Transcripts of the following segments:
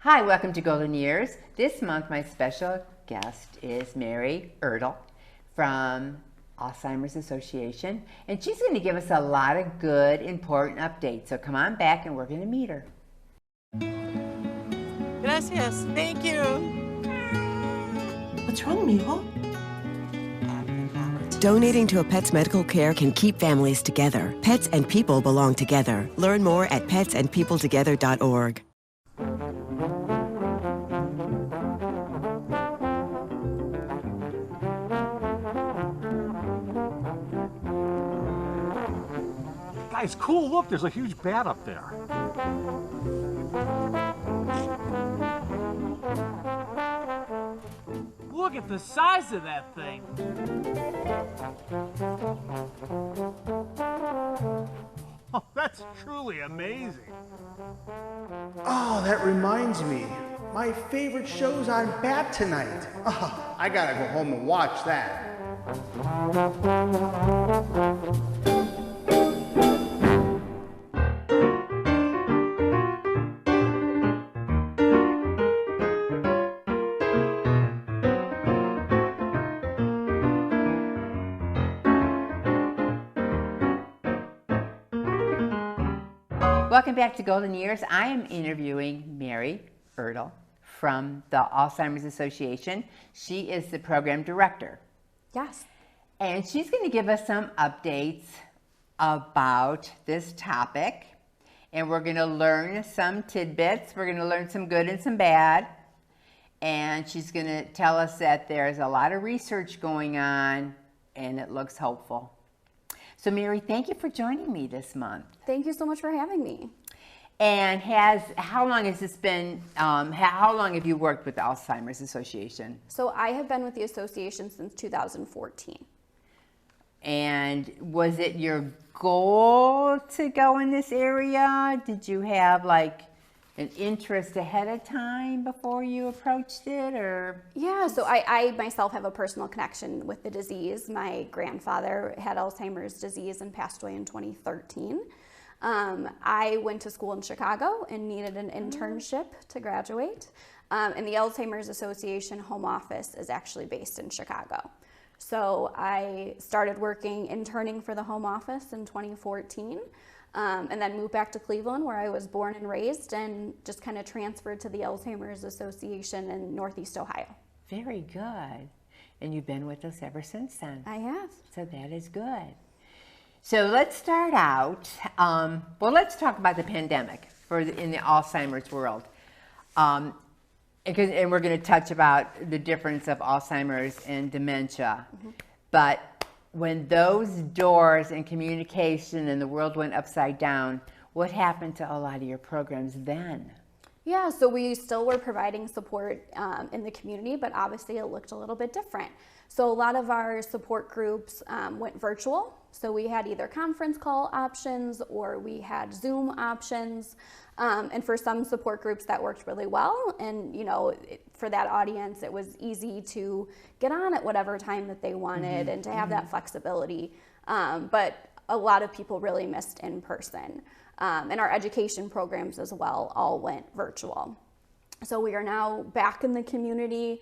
Hi, welcome to Golden Years. This month my special guest is Mary Ertle from Alzheimer's Association, and she's going to give us a lot of good, important updates. So come on back and we're going to meet her. Gracias. Thank you. What's wrong, mijo? Donating to a pet's medical care can keep families together. Pets and people belong together. Learn more at petsandpeopletogether.org. Guys, cool, look, there's a huge bat up there. Look at the size of that thing. Oh, that's truly amazing. Oh, that reminds me. My favorite show's on Bat tonight. Oh, I gotta go home and watch that. Welcome back to Golden Years. I am interviewing Mary Ertle from the Alzheimer's Association. She is the program director. Yes. And she's going to give us some updates about this topic. And we're going to learn some tidbits. We're going to learn some good and some bad. And she's going to tell us that there's a lot of research going on and it looks hopeful. So Mary, thank you for joining me this month. Thank you so much for having me. And how long has this been, how long have you worked with the Alzheimer's Association? So I have been with the association since 2014. And was it your goal to go in this area? Did you have like an interest ahead of time before you approached it, or? Yeah, so I myself have a personal connection with the disease. My grandfather had Alzheimer's disease and passed away in 2013. I went to school in Chicago and needed an internship to graduate. And the Alzheimer's Association home office is actually based in Chicago. So I started interning for the home office in 2014. And then moved back to Cleveland, where I was born and raised, and just kind of transferred to the Alzheimer's Association in Northeast Ohio. Very good. And you've been with us ever since then. I have. So that is good. So let's start out, well, let's talk about the pandemic in the Alzheimer's world. And we're going to touch about the difference of Alzheimer's and dementia. Mm-hmm. But when those doors and communication and the world went upside down, what happened to a lot of your programs then? Yeah, so we still were providing support in the community, but obviously it looked a little bit different. So a lot of our support groups went virtual. So we had either conference call options or we had Zoom options. And for some support groups that worked really well. And for that audience, it was easy to get on at whatever time that they wanted and to have that flexibility. But a lot of people really missed in person. And our education programs as well all went virtual. So we are now back in the community,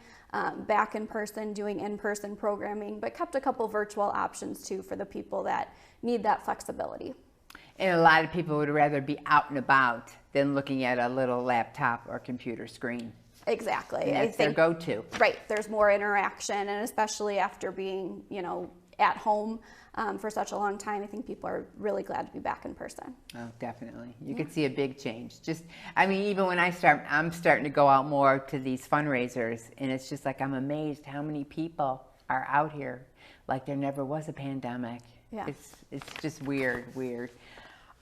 back in person, doing in-person programming, but kept a couple virtual options too for the people that need that flexibility. And a lot of people would rather be out and about than looking at a little laptop or computer screen. Exactly. And that's their go-to. Right. There's more interaction, and especially after being, at home for such a long time, I think people are really glad to be back in person. Oh, definitely. You could see a big change. Even when I'm starting to go out more to these fundraisers, and it's just like I'm amazed how many people are out here like there never was a pandemic. Yeah. It's just weird.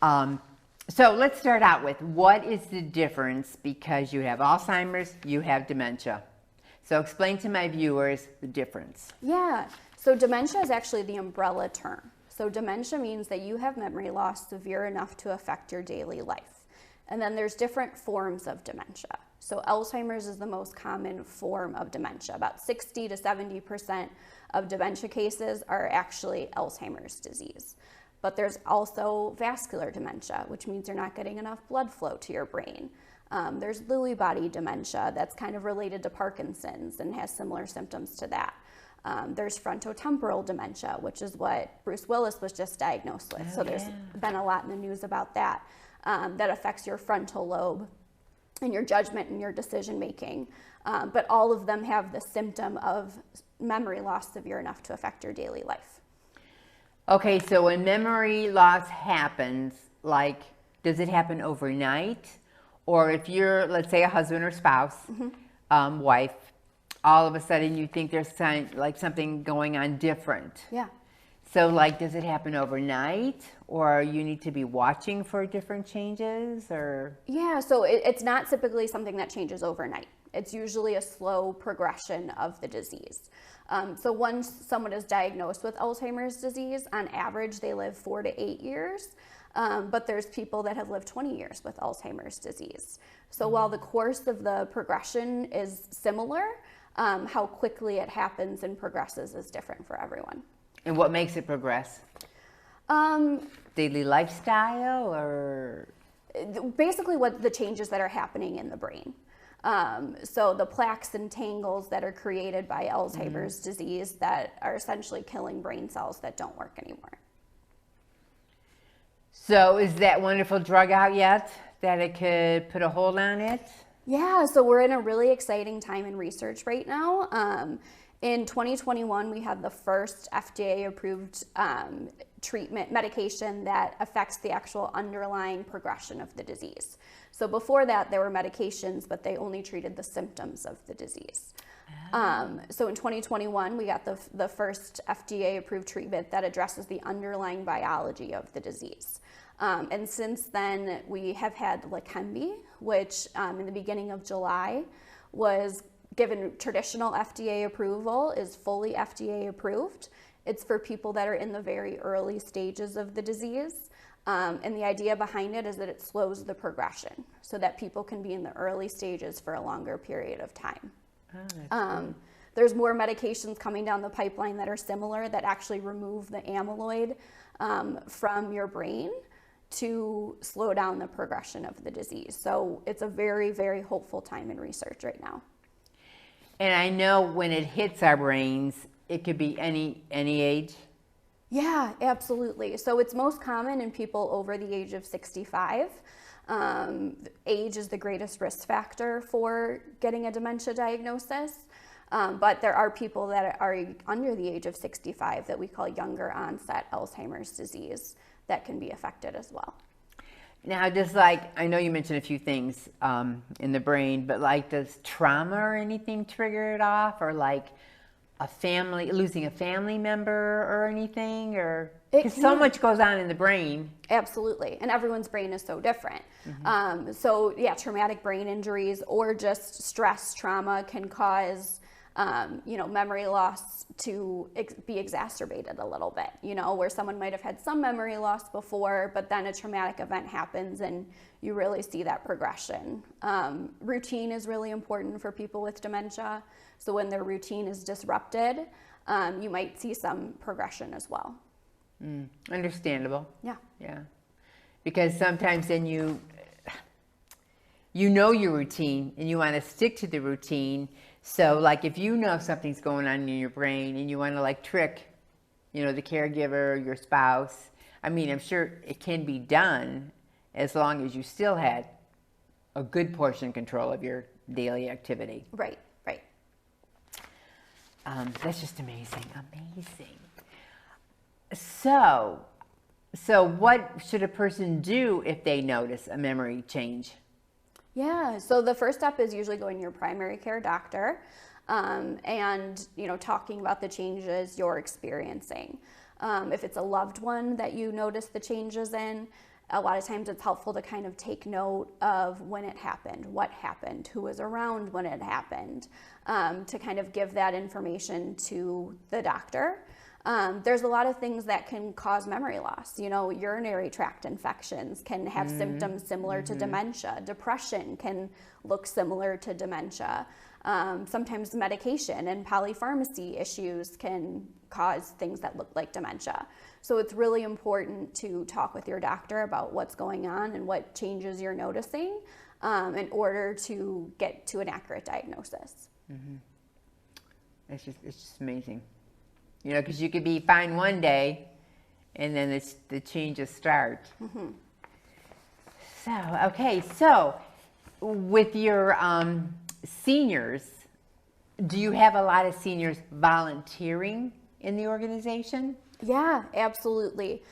So let's start out with, what is the difference, because you have Alzheimer's, you have dementia. So explain to my viewers the difference. Yeah, so dementia is actually the umbrella term. So dementia means that you have memory loss severe enough to affect your daily life. And then there's different forms of dementia. So Alzheimer's is the most common form of dementia. About 60 to 70% of dementia cases are actually Alzheimer's disease. But there's also vascular dementia, which means you're not getting enough blood flow to your brain. There's Lewy body dementia that's kind of related to Parkinson's and has similar symptoms to that. There's frontotemporal dementia, which is what Bruce Willis was just diagnosed with. So there's been a lot in the news about that, that affects your frontal lobe and your judgment and your decision making. But all of them have the symptom of memory loss severe enough to affect your daily life. Okay, so when memory loss happens, like, does it happen overnight? Or if you're, let's say, a husband or spouse, wife, all of a sudden you think there's like something going on different. Yeah. So, like, does it happen overnight, or you need to be watching for different changes, or? Yeah, so it's not typically something that changes overnight. It's usually a slow progression of the disease. So once someone is diagnosed with Alzheimer's disease, on average, they live 4 to 8 years. But there's people that have lived 20 years with Alzheimer's disease. So while the course of the progression is similar, how quickly it happens and progresses is different for everyone. And what makes it progress? Daily lifestyle, or? Basically what the changes that are happening in the brain. So the plaques and tangles that are created by Alzheimer's disease that are essentially killing brain cells that don't work anymore. So is that wonderful drug out yet, that it could put a hold on it? Yeah, so we're in a really exciting time in research right now. In 2021, we had the first FDA-approved treatment medication that affects the actual underlying progression of the disease. So before that, there were medications, but they only treated the symptoms of the disease. So in 2021, we got the first FDA-approved treatment that addresses the underlying biology of the disease. And since then, we have had Leqembi, which in the beginning of July was given traditional FDA approval, is fully FDA approved. It's for people that are in the very early stages of the disease. And the idea behind it is that it slows the progression so that people can be in the early stages for a longer period of time. There's more medications coming down the pipeline that are similar, that actually remove the amyloid from your brain to slow down the progression of the disease. So it's a very, very hopeful time in research right now. And I know when it hits our brains, it could be any age. Yeah, absolutely. So it's most common in people over the age of 65. Age is the greatest risk factor for getting a dementia diagnosis. But there are people that are under the age of 65 that we call younger onset Alzheimer's disease that can be affected as well. Now, just like, I know you mentioned a few things in the brain, but like, does trauma or anything trigger it off, or like losing a family member or anything, or? Because so much goes on in the brain. Absolutely, and everyone's brain is so different. So yeah, traumatic brain injuries or just stress trauma can cause memory loss to be exacerbated a little bit, where someone might have had some memory loss before, but then a traumatic event happens and you really see that progression. Routine is really important for people with dementia. So when their routine is disrupted, you might see some progression as well. Understandable. Yeah. Yeah. Because sometimes then you know your routine and you want to stick to the routine. So like if you know something's going on in your brain and you want to like trick, the caregiver, your spouse, I mean, I'm sure it can be done as long as you still had a good portion control of your daily activity. Right, right. That's just amazing, amazing. So what should a person do if they notice a memory change? Yeah, so the first step is usually going to your primary care doctor and talking about the changes you're experiencing. If it's a loved one that you notice the changes in, a lot of times it's helpful to kind of take note of when it happened, what happened, who was around when it happened, to kind of give that information to the doctor. There's a lot of things that can cause memory loss. Urinary tract infections can have symptoms similar to dementia. Depression can look similar to dementia. Sometimes medication and polypharmacy issues can cause things that look like dementia. So it's really important to talk with your doctor about what's going on and what changes you're noticing, in order to get to an accurate diagnosis. It's just amazing. You know, because you could be fine one day, and then the changes start. So with your seniors, do you have a lot of seniors volunteering in the organization? Yeah, absolutely.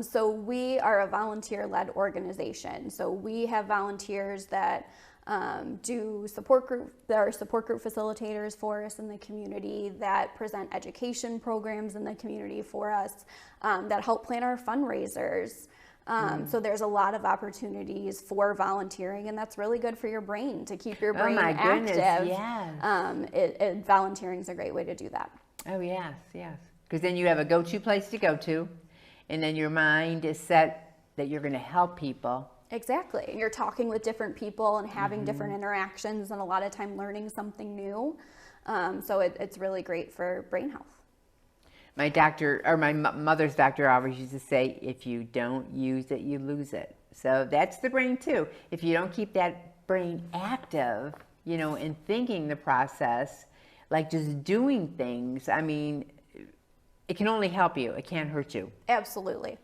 So we are a volunteer-led organization. So we have volunteers that do support group. There are support group facilitators for us in the community that present education programs in the community for us, that help plan our fundraisers. So there's a lot of opportunities for volunteering, and that's really good for your brain, to keep your brain my goodness, active. yes. Volunteering is a great way to do that. Oh, yes. Because then you have a go-to place to go to, and then your mind is set that you're going to help people. Exactly. And you're talking with different people and having different interactions, and a lot of time learning something new. So it's really great for brain health. My doctor, or my mother's doctor, always used to say, if you don't use it, you lose it. So that's the brain too. If you don't keep that brain active, you know, in thinking the process, like just doing things, I mean, it can only help you. It can't hurt you. Absolutely.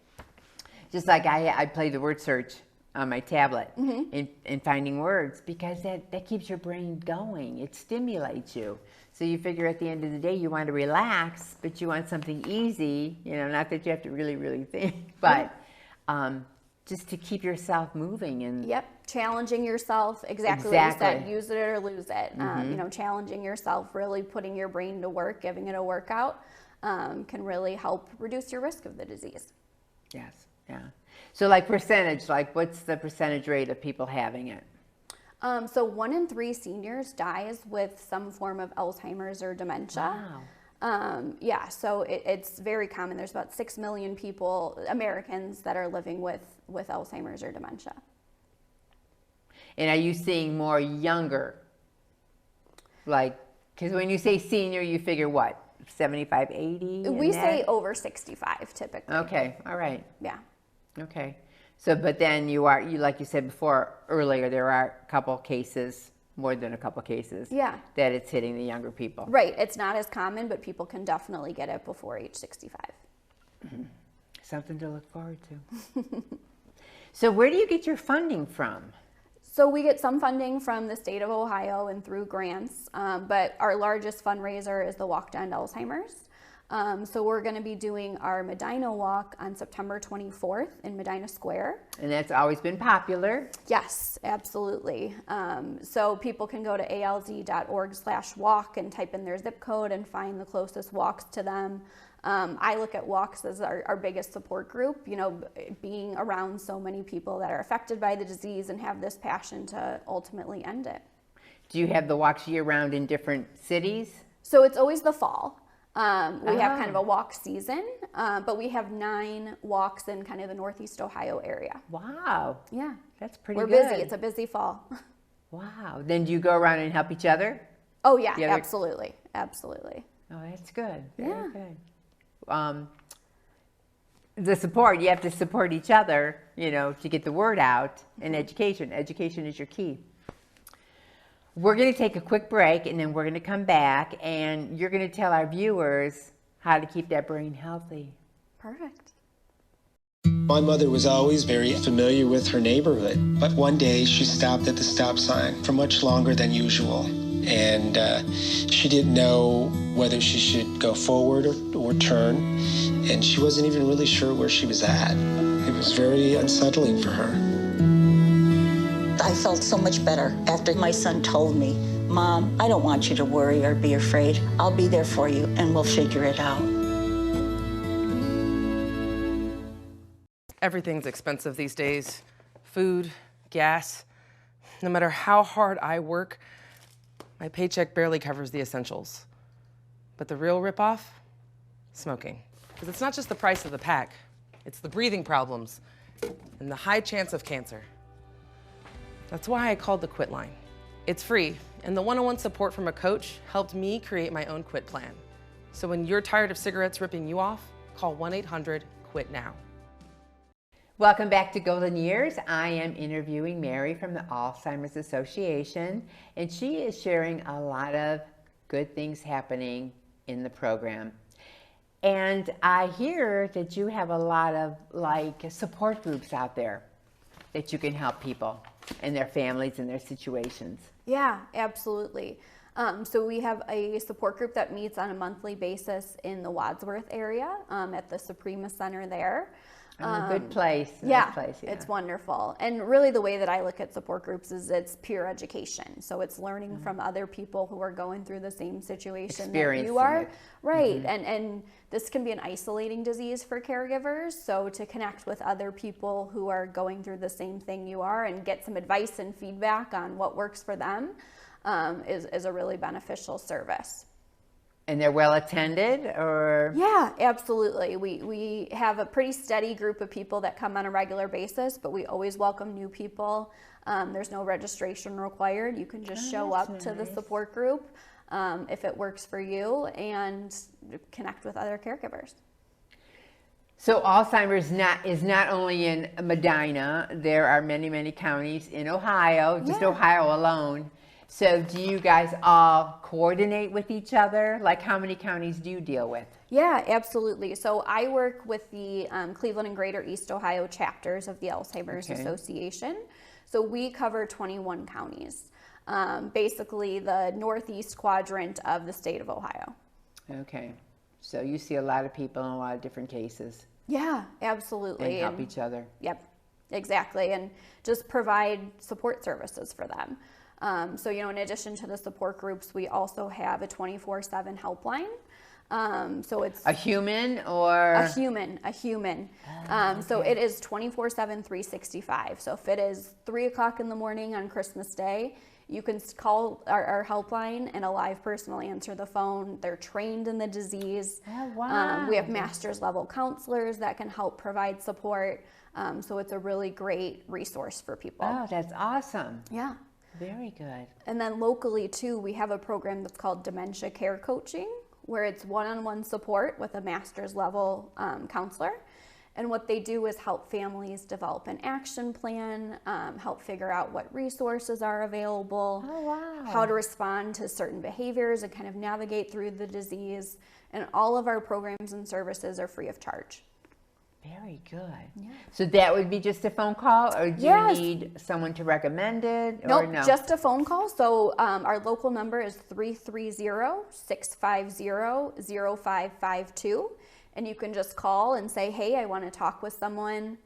Just like I play the word search on my tablet in finding words, because that keeps your brain going. It stimulates you. So you figure at the end of the day you want to relax, but you want something easy, you know, not that you have to really, really think, but just to keep yourself moving. And challenging yourself, exactly what you said, use it or lose it. You know, challenging yourself, really putting your brain to work, giving it a workout, can really help reduce your risk of the disease. Yes, yeah. So like percentage, like what's the percentage rate of people having it? So 1 in 3 seniors dies with some form of Alzheimer's or dementia. Wow. Yeah, so it's very common. There's about 6 million people, Americans, that are living with Alzheimer's or dementia. And are you seeing more younger? Like, because when you say senior, you figure what? 75, 80? We say over 65 typically. Okay, all right. Yeah. Okay. So, but then you like you said before, earlier, there are a couple cases, more than a couple cases, that it's hitting the younger people. Right. It's not as common, but people can definitely get it before age 65. Something to look forward to. So where do you get your funding from? So we get some funding from the state of Ohio and through grants, but our largest fundraiser is the Walk to End Alzheimer's. So we're going to be doing our Medina Walk on September 24th in Medina Square. And that's always been popular. Yes, absolutely. So people can go to alz.org/walk and type in their zip code and find the closest walks to them. I look at walks as our biggest support group, you know, being around so many people that are affected by the disease and have this passion to ultimately end it. Do you have the walks year-round in different cities? So it's always the fall. We have kind of a walk season, but we have 9 walks in kind of the Northeast Ohio area. Wow. Yeah. That's pretty good. good. We're busy. It's a busy fall. Wow. Then do you go around and help each other? Oh, yeah, absolutely. Absolutely. Oh, that's good. Yeah. Very good. The support, you have to support each other, you know, to get the word out, and education. Education is your key. We're going to take a quick break, and then we're going to come back, and you're going to tell our viewers how to keep that brain healthy. Perfect. My mother was always very familiar with her neighborhood, but one day she stopped at the stop sign for much longer than usual, and she didn't know whether she should go forward or turn, and she wasn't even really sure where she was at. It was very unsettling for her. I felt so much better after my son told me, "Mom, I don't want you to worry or be afraid. I'll be there for you and we'll figure it out." Everything's expensive these days. Food, gas. No matter how hard I work, my paycheck barely covers the essentials. But the real ripoff? Smoking. Because it's not just the price of the pack, it's the breathing problems and the high chance of cancer. That's why I called the Quit Line. It's free, and the one-on-one support from a coach helped me create my own quit plan. So when you're tired of cigarettes ripping you off, call 1-800-QUIT-NOW. Welcome back to Golden Years. I am interviewing Mary from the Alzheimer's Association, and she is sharing a lot of good things happening in the program. And I hear that you have a lot of support groups out there that you can help people and their families and their situations. Yeah, absolutely. So we have a support group that meets on a monthly basis in the Wadsworth area at the Suprema Center there. Good place. Yeah, Nice place, yeah, it's wonderful. And really the way that I look at support groups is it's pure education. So it's learning from other people who are going through the same situation that you are. It. Right. And this can be an isolating disease for caregivers. So to connect with other people who are going through the same thing you are and get some advice and feedback on what works for them is a really beneficial service. And they're well attended, or? Yeah, absolutely. We have a pretty steady group of people that come on a regular basis, but we always welcome new people. There's no registration required. You can just show up to the support group if it works for you and connect with other caregivers. So Alzheimer's is not only in Medina. There are many, many counties in Ohio, just Ohio alone. So do you guys all coordinate with each other? Like, how many counties do you deal with? Yeah, absolutely. So I work with the Cleveland and Greater East Ohio chapters of the Alzheimer's Association. So we cover 21 counties, basically the northeast quadrant of the state of Ohio. Okay. So you see a lot of people in a lot of different cases. Yeah, absolutely. And help each other. Yep, exactly. And just provide support services for them. So, you know, in addition to the support groups, we also have a 24/7 helpline. So it's a human or a human. So it is 24/7, 365. So if it is 3 o'clock in the morning on Christmas Day, you can call our helpline and a live person will answer the phone. They're trained in the disease. Oh, wow. We have master's level counselors that can help provide support. So it's a really great resource for people. Oh, that's awesome. Yeah. Very good. And then locally too, we have a program that's called Dementia Care Coaching, where it's one-on-one support with a master's level counselor. And what they do is help families develop an action plan, help figure out what resources are available, how to respond to certain behaviors and kind of navigate through the disease. And all of our programs and services are free of charge. Very good. Yeah. So that would be just a phone call, or do you need someone to recommend it? Or Nope, no, just a phone call. So our local number is 330-650-0552. And you can just call and say, hey, I want to talk with someone,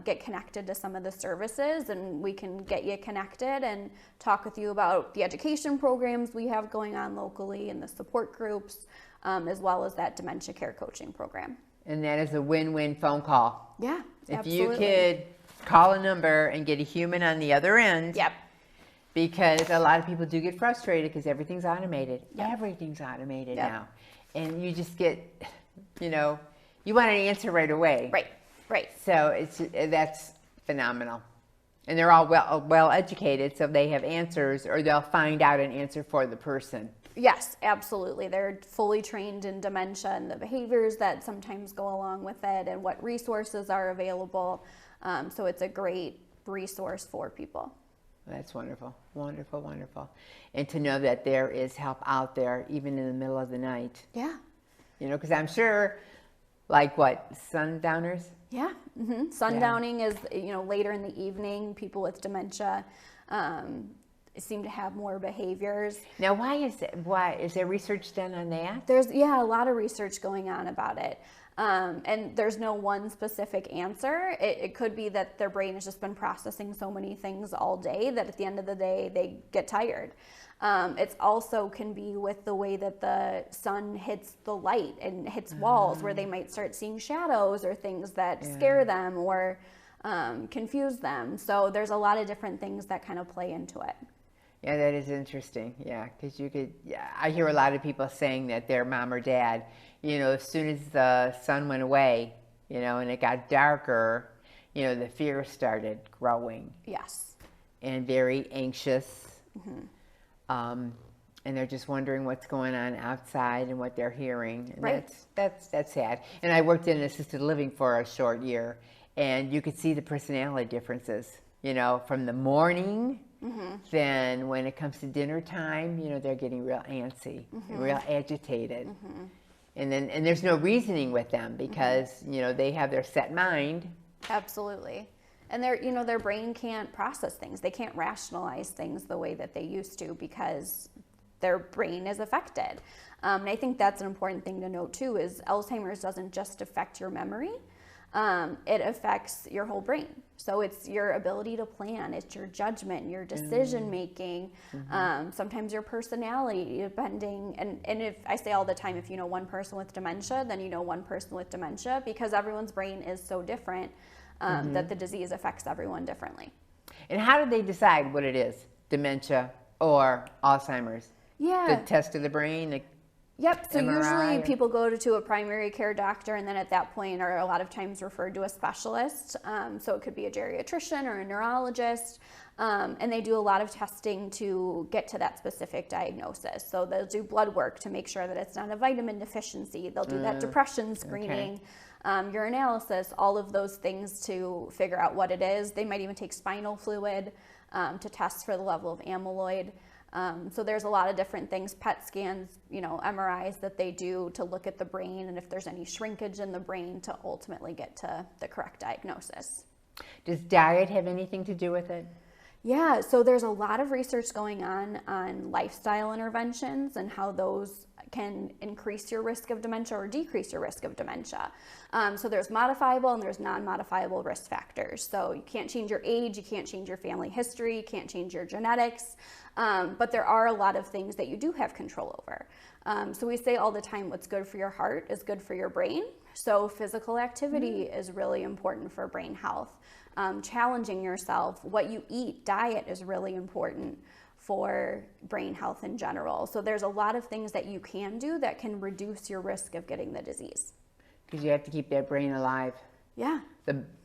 get connected to some of the services, and we can get you connected and talk with you about the education programs we have going on locally and the support groups, as well as that dementia care coaching program. and that is a win-win phone call. Yeah, If absolutely. you could call a number and get a human on the other end. Yep. Because a lot of people do get frustrated because everything's automated. Everything's automated now. And you just get, you know, you want an answer right away. Right. So that's phenomenal. And they're all well educated, so they have answers, or they'll find out an answer for the person. Yes, absolutely. They're fully trained in dementia and the behaviors that sometimes go along with it and what resources are available. So it's a great resource for people. That's wonderful, wonderful, wonderful. And to know that there is help out there, even in the middle of the night. Yeah. You know, because I'm sure, like what, sundowners? Yeah. Mm-hmm. Sundowning is, you know, later in the evening. People with dementia seem to have more behaviors. Now, why is there research done on that? There's a lot of research going on about it. And there's no one specific answer. It could be that their brain has just been processing so many things all day that at the end of the day they get tired. It's also can be with the way that the sun hits the light and hits walls, where they might start seeing shadows or things that scare them or confuse them. So there's a lot of different things that kind of play into it. Yeah, that is interesting. Yeah, because I hear a lot of people saying that their mom or dad, you know, as soon as the sun went away, you know, and it got darker, you know, the fear started growing. Yes. And very anxious. Mm-hmm. And they're just wondering what's going on outside and what they're hearing. And that's sad. And I worked in assisted living for a short year, And you could see the personality differences, you know, from the morning. Then when it comes to dinner time, you know, they're getting real antsy, real agitated. And there's no reasoning with them because, you know, they have their set mind. Absolutely. And their brain can't process things. They can't rationalize things the way that they used to because their brain is affected. And I think that's an important thing to note too, is Alzheimer's doesn't just affect your memory. It affects your whole brain. So it's your ability to plan, it's your judgment, your decision making, sometimes your personality, depending. And if I say all the time, if you know one person with dementia, then you know one person with dementia, because everyone's brain is so different that the disease affects everyone differently. And how do they decide what it is, dementia or Alzheimer's? Yeah. The test of the brain? Yep, so MRI usually people go to a primary care doctor and then at that point are a lot of times referred to a specialist. So it could be a geriatrician or a neurologist. And they do a lot of testing to get to that specific diagnosis. So they'll do blood work to make sure that it's not a vitamin deficiency. They'll do that depression screening, urinalysis, all of those things to figure out what it is. They might even take spinal fluid to test for the level of amyloid. So there's a lot of different things, PET scans, you know, MRIs that they do to look at the brain and if there's any shrinkage in the brain to ultimately get to the correct diagnosis. Does diet have anything to do with it? Yeah, so there's a lot of research going on lifestyle interventions and how those can increase your risk of dementia or decrease your risk of dementia. So there's modifiable and there's non-modifiable risk factors. So you can't change your age, you can't change your family history, you can't change your genetics, but there are a lot of things that you do have control over. So we say all the time, what's good for your heart is good for your brain. So physical activity is really important for brain health. Challenging yourself, what you eat, diet is really important for brain health in general. So there's a lot of things that you can do that can reduce your risk of getting the disease. Because you have to keep that brain alive. Yeah.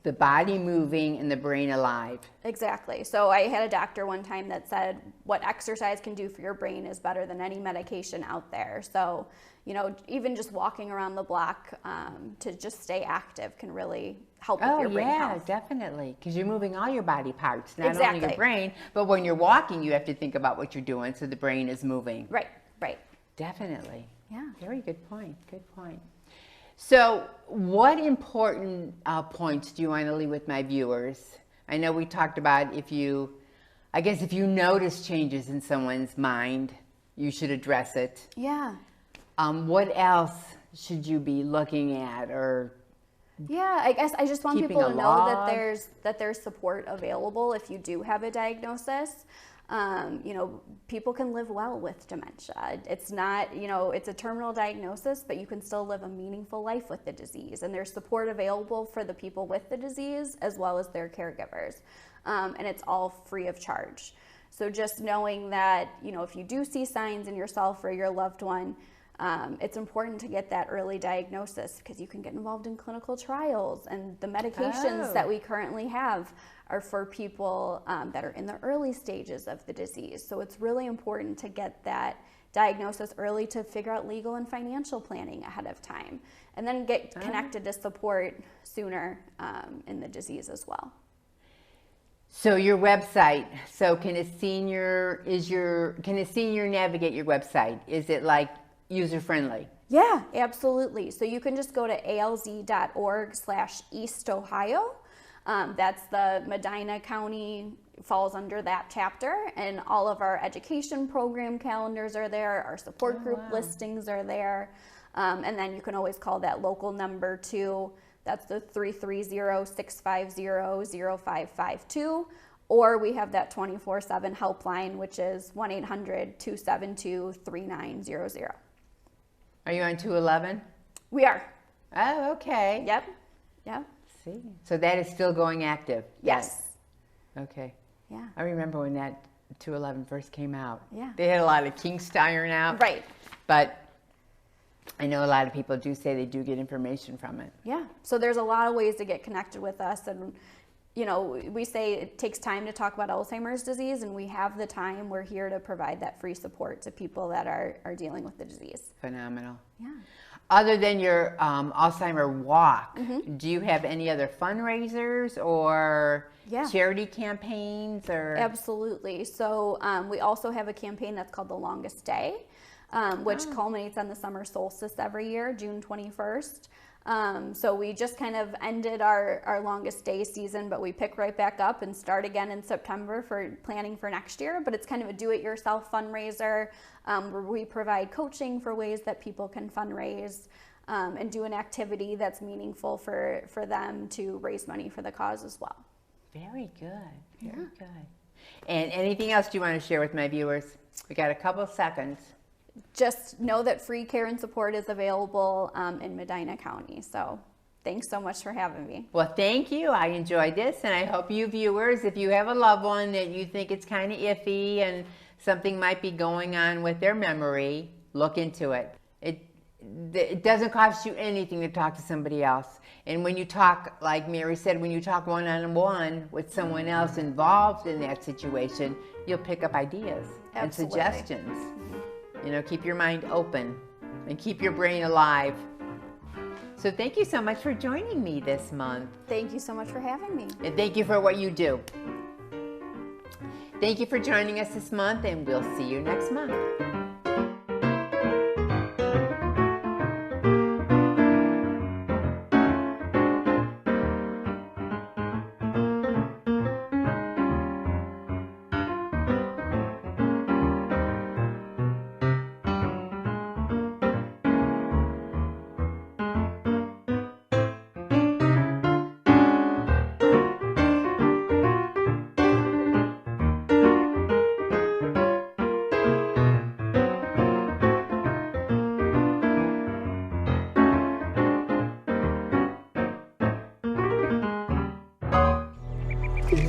The body moving and the brain alive. Exactly. So I had a doctor one time that said what exercise can do for your brain is better than any medication out there. So, you know, even just walking around the block to just stay active can really help with your brain health. Yeah, definitely. Because you're moving all your body parts, not only your brain, but when you're walking, you have to think about what you're doing so the brain is moving. Right, right. Definitely. Yeah. Very good point. Good point. So what important points do you want to leave with my viewers? I know we talked about if you notice changes in someone's mind, you should address it. Yeah. What else should you be looking at or Yeah, I guess I just want keeping people a to know log? that there's support available if you do have a diagnosis. You know, people can live well with dementia. It's not, you know, it's a terminal diagnosis, but you can still live a meaningful life with the disease. And there's support available for the people with the disease as well as their caregivers. And it's all free of charge. So just knowing that, you know, if you do see signs in yourself or your loved one, it's important to get that early diagnosis because you can get involved in clinical trials, and the medications that we currently have are for people that are in the early stages of the disease. So it's really important to get that diagnosis early to figure out legal and financial planning ahead of time, and then get connected to support sooner in the disease as well. So your website, so can a senior navigate your website? Is it like user-friendly? Yeah, absolutely. So you can just go to alz.org/East Ohio. That's the Medina County falls under that chapter, and all of our education program calendars are there, our support group listings are there, and then you can always call that local number too. That's the 330-650-0552, or we have that 24/7 helpline, which is 1-800-272-3900. Are you on 211? We are. Oh, okay. Yep. Yep. See, so that is still going active? Yes. Okay. Yeah. I remember when that 211 first came out. Yeah. They had a lot of kinks to iron out. Right. But I know a lot of people do say they do get information from it. Yeah. So there's a lot of ways to get connected with us, and you know, we say it takes time to talk about Alzheimer's disease, and we have the time. We're here to provide that free support to people that are dealing with the disease. Phenomenal. Yeah. Other than your Alzheimer walk, do you have any other fundraisers or charity campaigns? Or Absolutely. So we also have a campaign that's called The Longest Day, which culminates on the summer solstice every year, June 21st. So we just kind of ended our longest day season, but we pick right back up and start again in September for planning for next year. But it's kind of a do-it-yourself fundraiser where we provide coaching for ways that people can fundraise and do an activity that's meaningful for them to raise money for the cause as well. Very good. Very good. And anything else you want to share with my viewers? We got a couple seconds. Just know that free care and support is available in Medina County. So thanks so much for having me. Well, thank you. I enjoyed this, and I hope you viewers, if you have a loved one that you think it's kind of iffy and something might be going on with their memory, look into it. It doesn't cost you anything to talk to somebody else. And when you talk, like Mary said, when you talk one-on-one with someone else involved in that situation, you'll pick up ideas and suggestions. You know, keep your mind open and keep your brain alive. So thank you so much for joining me this month. Thank you so much for having me. And thank you for what you do. Thank you for joining us this month, and we'll see you next month.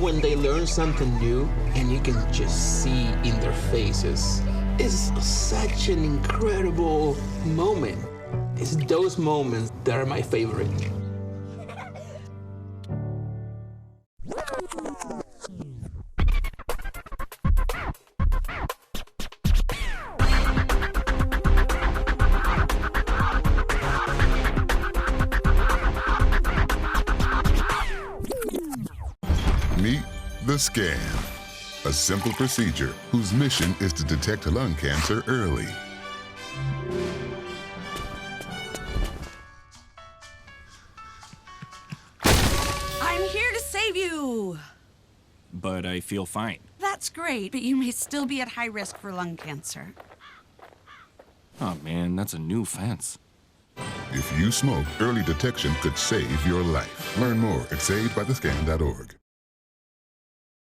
When they learn something new and you can just see in their faces, it's such an incredible moment. It's those moments that are my favorite. Meet the scan, a simple procedure whose mission is to detect lung cancer early. I'm here to save you! But I feel fine. That's great, but you may still be at high risk for lung cancer. Oh man, that's a new fence. If you smoke, early detection could save your life. Learn more at savedbythescan.org.